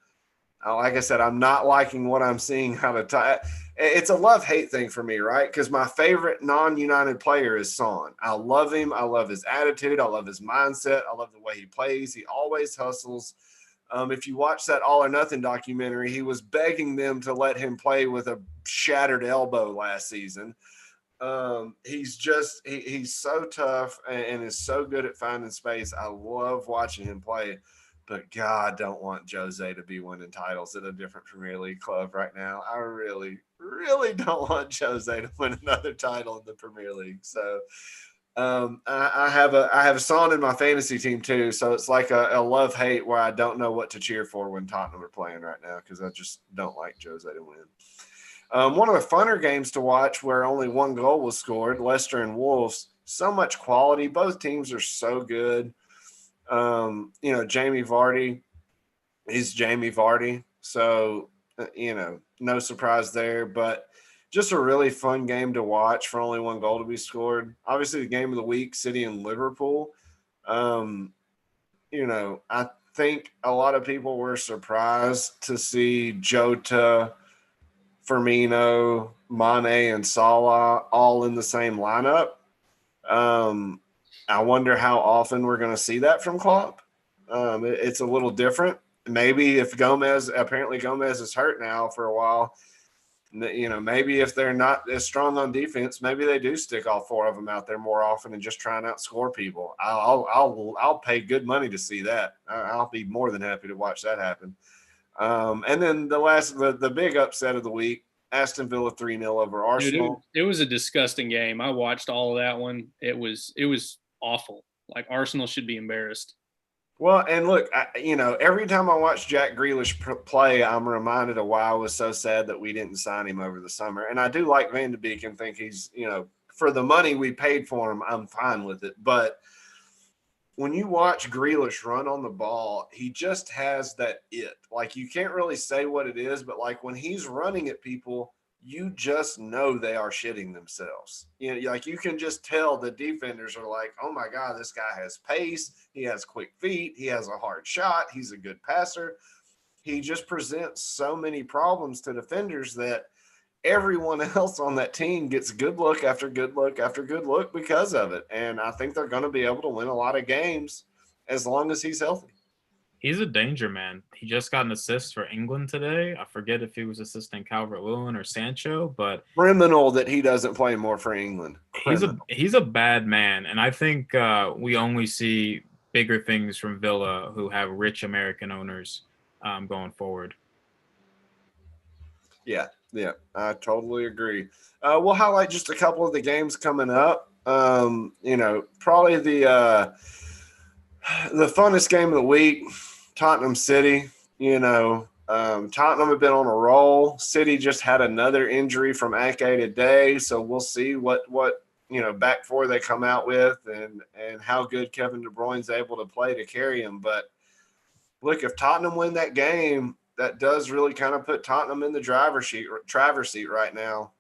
Like I said, I'm not liking what I'm seeing out of Tottenham. It's a love-hate thing for me, right? Because my favorite non-United player is Son. I love him. I love his attitude. I love his mindset. I love the way he plays. He always hustles. If you watch that All or Nothing documentary, he was begging them to let him play with a shattered elbow last season. He's so tough and is so good at finding space. I love watching him play, but God, don't want Jose to be winning titles at a different Premier League club right now. I really, really don't want Jose to win another title in the Premier League. So I have a Son in my fantasy team too. So it's like a love-hate where I don't know what to cheer for when Tottenham are playing right now because I just don't like Jose to win. One of the funner games to watch where only one goal was scored, Leicester and Wolves. So much quality. Both teams are so good. Jamie Vardy is Jamie Vardy. So, no surprise there. But just a really fun game to watch for only one goal to be scored. Obviously, the game of the week, City and Liverpool. I think a lot of people were surprised to see Jota, Firmino, Mane, and Salah all in the same lineup. I wonder how often we're going to see that from Klopp. It's a little different. Maybe if Gomez is hurt now for a while, maybe if they're not as strong on defense, maybe they do stick all four of them out there more often and just try and outscore people. I'll pay good money to see that. I'll be more than happy to watch that happen. And then the big upset of the week, Aston Villa 3-0 over Arsenal. Dude, it was a disgusting game. I watched all of that one. It was awful. Like Arsenal should be embarrassed. Well, and look, every time I watch Jack Grealish play, I'm reminded of why I was so sad that we didn't sign him over the summer. And I do like Van de Beek and think he's, for the money we paid for him, I'm fine with it. But when you watch Grealish run on the ball, he just has that it. Like, you can't really say what it is, but like when he's running at people, you just know they are shitting themselves. You can just tell the defenders are like, oh my God, this guy has pace. He has quick feet. He has a hard shot. He's a good passer. He just presents so many problems to defenders that everyone else on that team gets good look after good look after good look because of it. And I think they're going to be able to win a lot of games as long as he's healthy. He's a danger man. He just got an assist for England today. I forget if he was assisting Calvert-Lewin or Sancho, but criminal that he doesn't play more for England. He's a bad man, and I think we only see bigger things from Villa, who have rich American owners, going forward. Yeah, I totally agree. We'll highlight just a couple of the games coming up. Probably the funnest game of the week. Tottenham City, Tottenham have been on a roll. City just had another injury from Ake today, so we'll see what back four they come out with and how good Kevin De Bruyne's able to play to carry him. But look, if Tottenham win that game, that does really kind of put Tottenham in the driver's seat right now.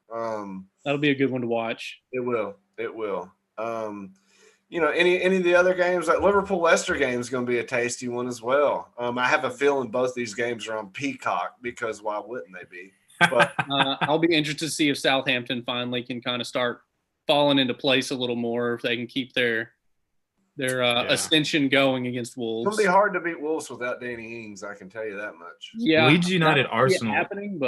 That'll be a good one to watch. It will. Any of the other games, that Liverpool-Leicester game is going to be a tasty one as well. I have a feeling both these games are on Peacock because why wouldn't they be? But I'll be interested to see if Southampton finally can kind of start falling into place a little more, if they can keep their ascension going against Wolves. It's going to be hard to beat Wolves without Danny Ings, I can tell you that much. Yeah, Leeds United, Arsenal. Happening,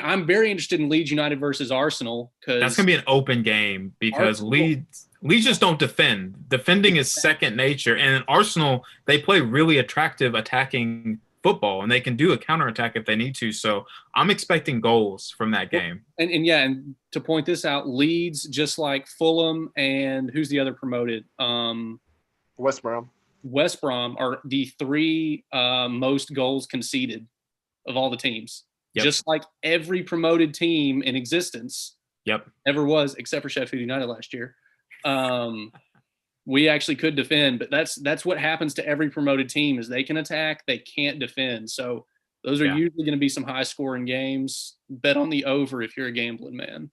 I'm very interested in Leeds United versus Arsenal because that's going to be an open game because Leeds just don't defend. Defending is second nature, and in Arsenal they play really attractive attacking football, and they can do a counterattack if they need to. So I'm expecting goals from that game. And to point this out, Leeds, just like Fulham and who's the other promoted? West Brom. West Brom are the three most goals conceded of all the teams. Yep. Just like every promoted team in existence ever was, except for Sheffield United last year. We actually could defend, but that's what happens to every promoted team is they can attack, they can't defend. So those are usually going to be some high scoring games. Bet on the over if you're a gambling man.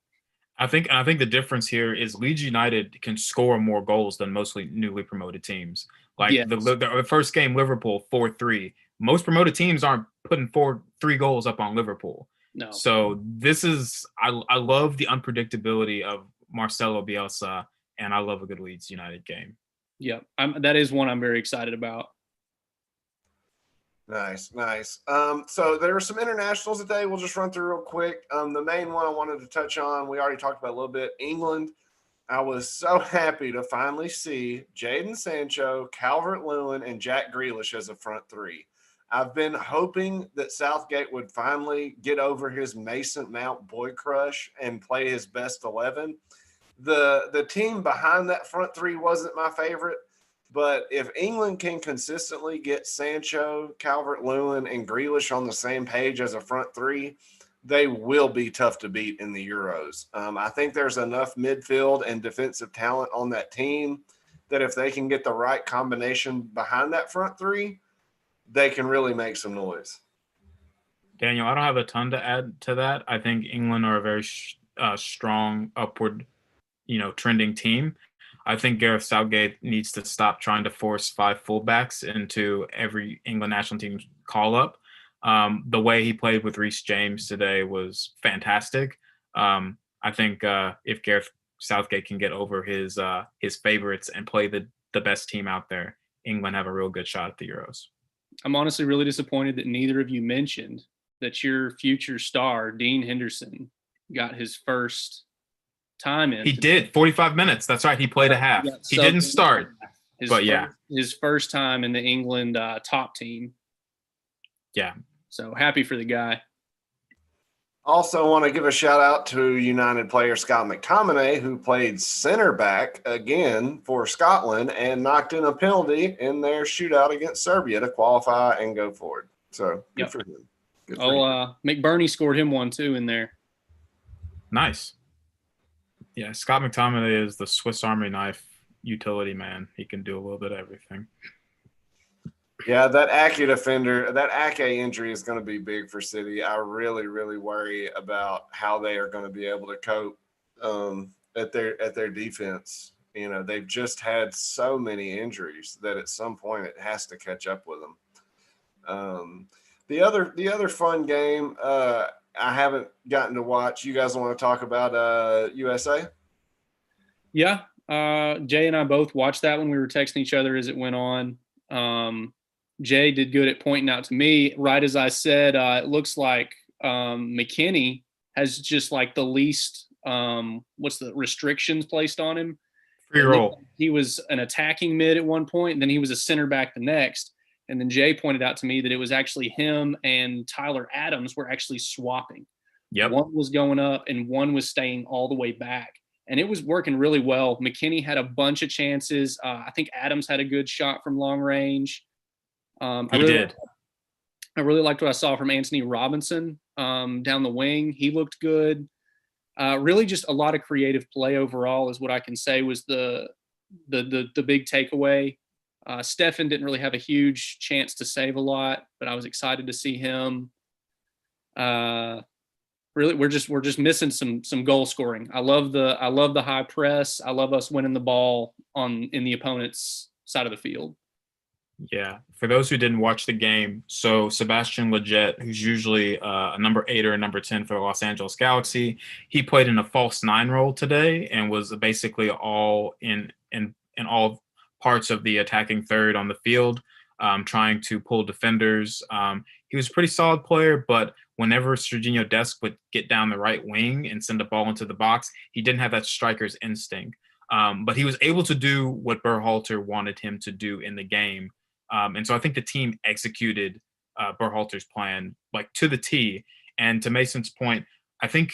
I think the difference here is Leeds United can score more goals than mostly newly promoted teams. Like the first game, Liverpool 4-3. Most promoted teams aren't putting 3 goals up on Liverpool. No. So this is I love the unpredictability of Marcelo Bielsa, and I love a good Leeds United game. Yeah, that is one I'm very excited about. Nice, nice. So there were some internationals today. We'll just run through real quick. The main one I wanted to touch on, we already talked about a little bit. England. I was so happy to finally see Jadon Sancho, Calvert-Lewin, and Jack Grealish as a front three. I've been hoping that Southgate would finally get over his Mason Mount boy crush and play his best 11. The team behind that front three wasn't my favorite, but if England can consistently get Sancho, Calvert-Lewin, and Grealish on the same page as a front three, they will be tough to beat in the Euros. I think there's enough midfield and defensive talent on that team that if they can get the right combination behind that front three, they can really make some noise. Daniel, I don't have a ton to add to that. I think England are a very strong upward, trending team. I think Gareth Southgate needs to stop trying to force 5 fullbacks into every England national team call up. The way he played with Reece James today was fantastic. I think if Gareth Southgate can get over his favorites and play the best team out there, England have a real good shot at the Euros. I'm honestly really disappointed that neither of you mentioned that your future star, Dean Henderson, got his first time in. He did 45 minutes. That's right. He played a half. He didn't start, his first time in the England top team. Yeah. So happy for the guy. Also want to give a shout out to United player Scott McTominay, who played center back again for Scotland and knocked in a penalty in their shootout against Serbia to qualify and go forward. So good for him. McBurney scored him one too in there. Nice. Yeah, Scott McTominay is the Swiss Army knife utility man. He can do a little bit of everything. Yeah, that Ake injury is going to be big for City. I really, really worry about how they are going to be able to cope at their defense. They've just had so many injuries that at some point it has to catch up with them. The other fun game I haven't gotten to watch. You guys want to talk about USA? Yeah, Jay and I both watched that when we were texting each other as it went on. Jay did good at pointing out to me, right as I said, it looks like McKinney has just like the least, what's the restrictions placed on him? Free roll. He was an attacking mid at one point, and then he was a center back the next. And then Jay pointed out to me that it was actually him and Tyler Adams were actually swapping. Yep. One was going up and one was staying all the way back. And it was working really well. McKinney had a bunch of chances. I think Adams had a good shot from long range. I really liked what I saw from Anthony Robinson down the wing. He looked good. Really just a lot of creative play overall is what I can say was the big takeaway. Stefan didn't really have a huge chance to save a lot, but I was excited to see him. Really, we're just missing some goal scoring. I love the high press. I love us winning the ball in the opponent's side of the field. Yeah. For those who didn't watch the game, so Sebastian Lletget, who's usually a number 8 or a number 10 for the Los Angeles Galaxy, he played in a false 9 role today and was basically all in all parts of the attacking third on the field, trying to pull defenders. He was a pretty solid player, but whenever Serginho Dest would get down the right wing and send a ball into the box, he didn't have that striker's instinct. But he was able to do what Berhalter wanted him to do in the game. And so I think the team executed Berhalter's plan like to the T. And to Mason's point, I think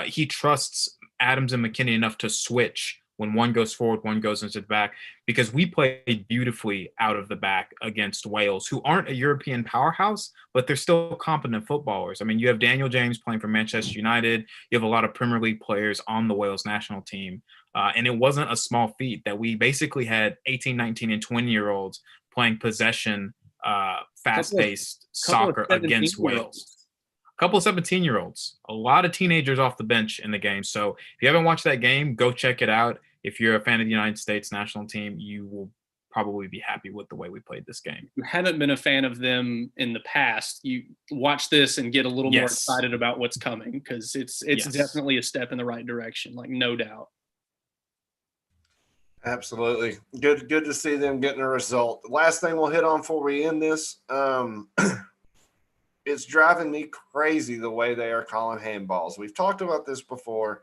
he trusts Adams and McKinney enough to switch when one goes forward, one goes into the back, because we played beautifully out of the back against Wales, who aren't a European powerhouse, but they're still competent footballers. I mean, you have Daniel James playing for Manchester United. You have a lot of Premier League players on the Wales national team. And it wasn't a small feat that we basically had 18, 19, and 20-year-olds playing possession, fast-paced soccer against Wales. A couple of 17-year-olds, a lot of teenagers off the bench in the game. So if you haven't watched that game, go check it out. If you're a fan of the United States national team, you will probably be happy with the way we played this game. If you haven't been a fan of them in the past, you watch this and get a little more excited about what's coming, because it's definitely a step in the right direction, like no doubt. Absolutely. Good to see them getting a result. The last thing we'll hit on before we end this, it's driving me crazy the way they are calling handballs. We've talked about this before.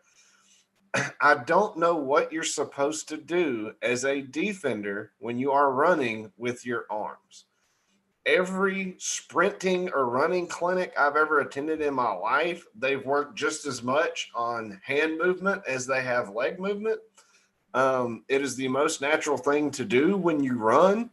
I don't know what you're supposed to do as a defender when you are running with your arms. Every sprinting or running clinic I've ever attended in my life, they've worked just as much on hand movement as they have leg movement. It is the most natural thing to do when you run.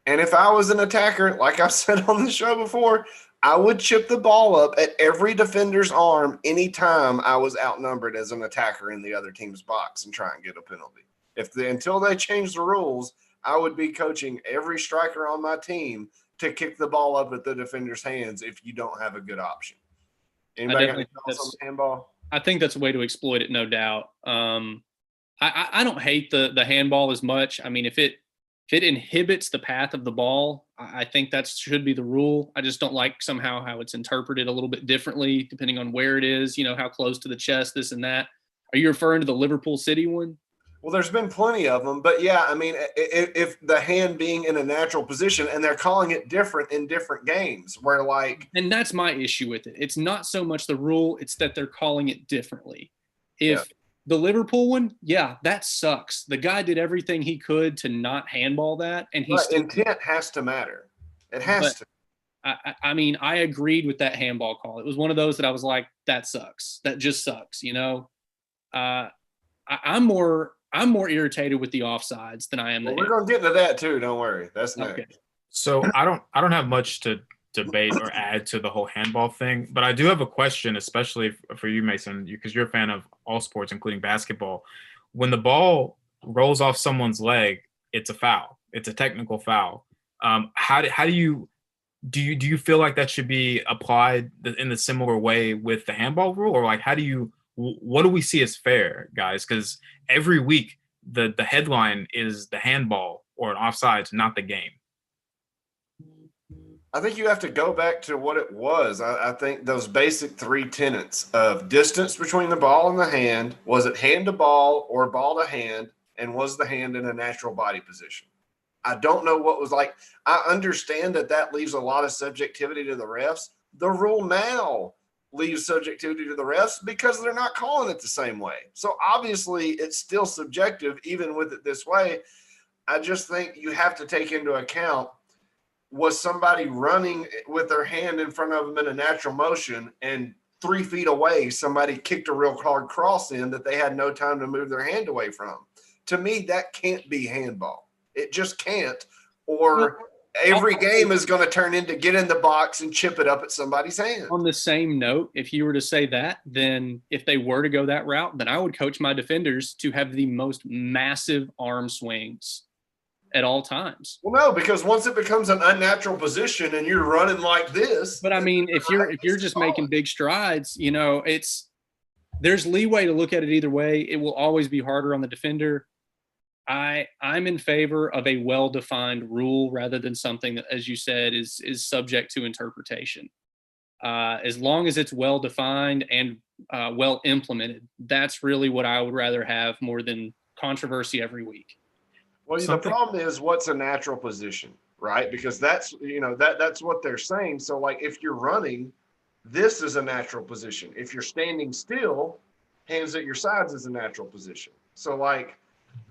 And if I was an attacker, like I've said on the show before, I would chip the ball up at every defender's arm anytime I was outnumbered as an attacker in the other team's box and try and get a penalty. Until they change the rules, I would be coaching every striker on my team to kick the ball up at the defender's hands if you don't have a good option. Anybody got any thoughts on the handball? I think that's a way to exploit it, no doubt. I don't hate the handball as much. I mean, if it inhibits the path of the ball, I think that should be the rule. I just don't like somehow how it's interpreted a little bit differently depending on where it is, how close to the chest, this and that. Are you referring to the Liverpool City one? Well, there's been plenty of them, but yeah, I mean, if the hand being in a natural position, and they're calling it different in different games, where and that's my issue with it. It's not so much the rule; it's that they're calling it differently. If the Liverpool one, yeah, that sucks. The guy did everything he could to not handball that, and intent has to matter. It has to. I mean, I agreed with that handball call. It was one of those that I was like, that sucks. That just sucks. I'm more irritated with the offsides than I am. We're going to get into that too. Don't worry. That's next. Okay. So I don't have much to debate or add to the whole handball thing, but I do have a question, especially for you, Mason, because you're a fan of all sports, including basketball. When the ball rolls off someone's leg, it's a foul. It's a technical foul. How do you feel like that should be applied in the similar way with the handball rule, or what do we see as fair, guys? Because every week the headline is the handball or an offsides, not the game. I think you have to go back to what it was. I think those basic three tenets of distance between the ball and the hand. Was it hand to ball or ball to hand? And was the hand in a natural body position? I don't know what was like. I understand that leaves a lot of subjectivity to the refs. The rule now leaves subjectivity to the refs because they're not calling it the same way. So obviously it's still subjective even with it this way. I just think you have to take into account, was somebody running with their hand in front of them in a natural motion and 3 feet away, somebody kicked a real hard cross in that they had no time to move their hand away from. To me, that can't be handball. It just can't. Or every game is going to turn into get in the box and chip it up at somebody's hand. On the same note, if you were to say that, then if they were to go that route, then I would coach my defenders to have the most massive arm swings at all times. Well, no, because once it becomes an unnatural position and you're running like this. But I mean, if you're just making big strides, there's leeway to look at it either way. It will always be harder on the defender. I'm in favor of a well-defined rule rather than something that, as you said, is subject to interpretation. As long as it's well-defined and well implemented, that's really what I would rather have more than controversy every week. Well, the problem is what's a natural position, right? Because that's what they're saying. So like if you're running, this is a natural position. If you're standing still, hands at your sides is a natural position. So like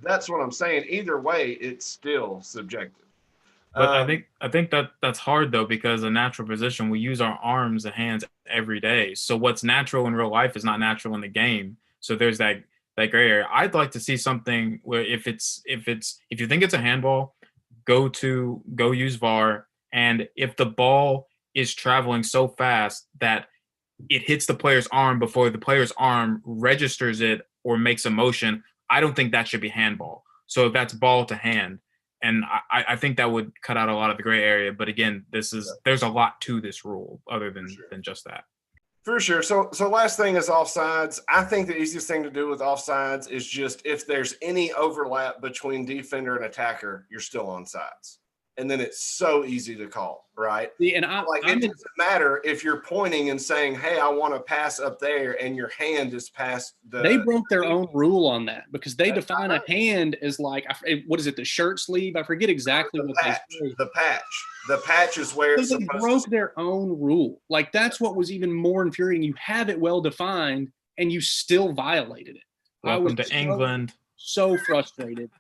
that's what I'm saying. Either way, it's still subjective. But I think that's hard though, because a natural position, we use our arms and hands every day. So what's natural in real life is not natural in the game. So there's that gray area. I'd like to see something where if you think it's a handball, go use VAR, and if the ball is traveling so fast that it hits the player's arm before the player's arm registers it or makes a motion, I don't think that should be handball. So if that's ball to hand, and I think that would cut out a lot of the gray area. But again, there's a lot to this rule other than just that. For sure. So last thing is offsides. I think the easiest thing to do with offsides is just if there's any overlap between defender and attacker, you're still on sides. and then it's so easy to call, right? See, and it doesn't matter if you're pointing and saying, "Hey, I want to pass up there," and your hand is past the. They broke their own rule on that because they define a hand as like, what is it, the shirt sleeve? I forget exactly what they say. The patch. The patch is where it's supposed to. They broke their own rule. Like, that's what was even more infuriating. You have it well defined, and you still violated it. Welcome to England. So frustrated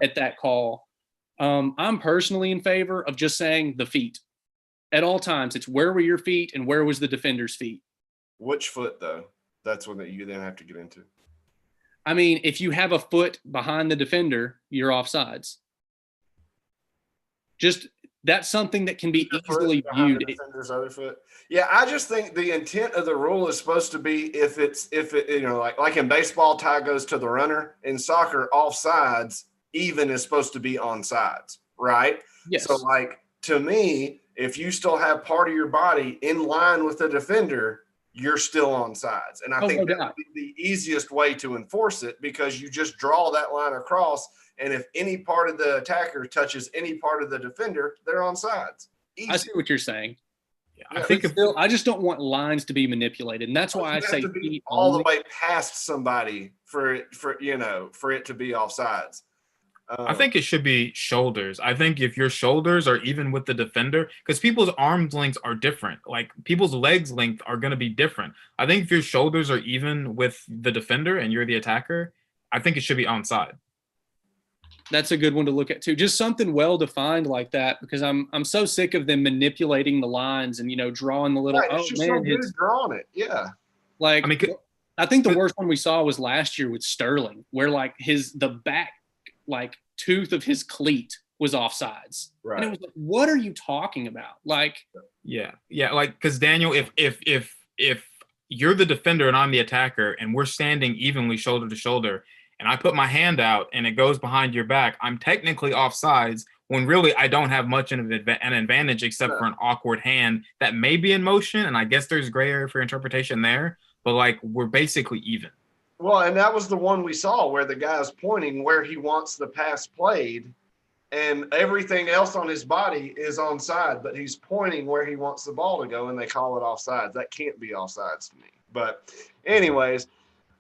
at that call. I'm personally in favor of just saying the feet. At all times, it's where were your feet and where was the defender's feet. Which foot, though? That's one that you then have to get into. I mean, if you have a foot behind the defender, you're offsides. Just that's something that can be easily viewed. The defender's other foot. Yeah, I just think the intent of the rule is supposed to be if it like in baseball, tie goes to the runner. In soccer, offsides even is supposed to be onside, right? Yes. So, like, to me, if you still have part of your body in line with the defender, you're still onside. And I think that would be the easiest way to enforce it, because you just draw that line across, and if any part of the attacker touches any part of the defender, they're onside. I see what you're saying. Yeah, I think I just don't want lines to be manipulated, and that's why I say feet all the way past somebody for it to be offsides. I think it should be shoulders. I think if your shoulders are even with the defender, because people's arms lengths are different. Like, people's legs length are going to be different. I think if your shoulders are even with the defender and you're the attacker, I think it should be onside. That's a good one to look at too. Just something well defined like that, because I'm so sick of them manipulating the lines and drawing the little. Right, it's just so good at drawing it. Yeah. Like, I think the worst one we saw was last year with Sterling, where like the back tooth of his cleat was offsides. Right. And it was like, what are you talking about? Like, yeah. Like, because Daniel, if you're the defender and I'm the attacker and we're standing evenly shoulder to shoulder, and I put my hand out and it goes behind your back, I'm technically offsides, when really I don't have much of an advantage except for an awkward hand that may be in motion. And I guess there's gray area for interpretation there, but like, we're basically even. Well, and that was the one we saw where the guy's pointing where he wants the pass played, and everything else on his body is onside, but he's pointing where he wants the ball to go, and they call it offsides. That can't be offsides to me. But anyways,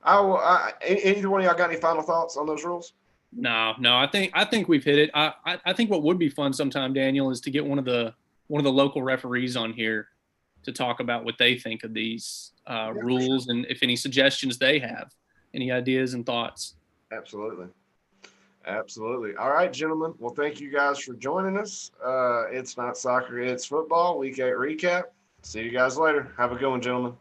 either one of y'all got any final thoughts on those rules? No. I think we've hit it. I think what would be fun sometime, Daniel, is to get one of the local referees on here to talk about what they think of these rules, and if any suggestions they have. Any ideas and thoughts? Absolutely. All right, gentlemen. Well, thank you guys for joining us. It's not soccer, it's football. Week 8 recap. See you guys later. Have a good one, gentlemen.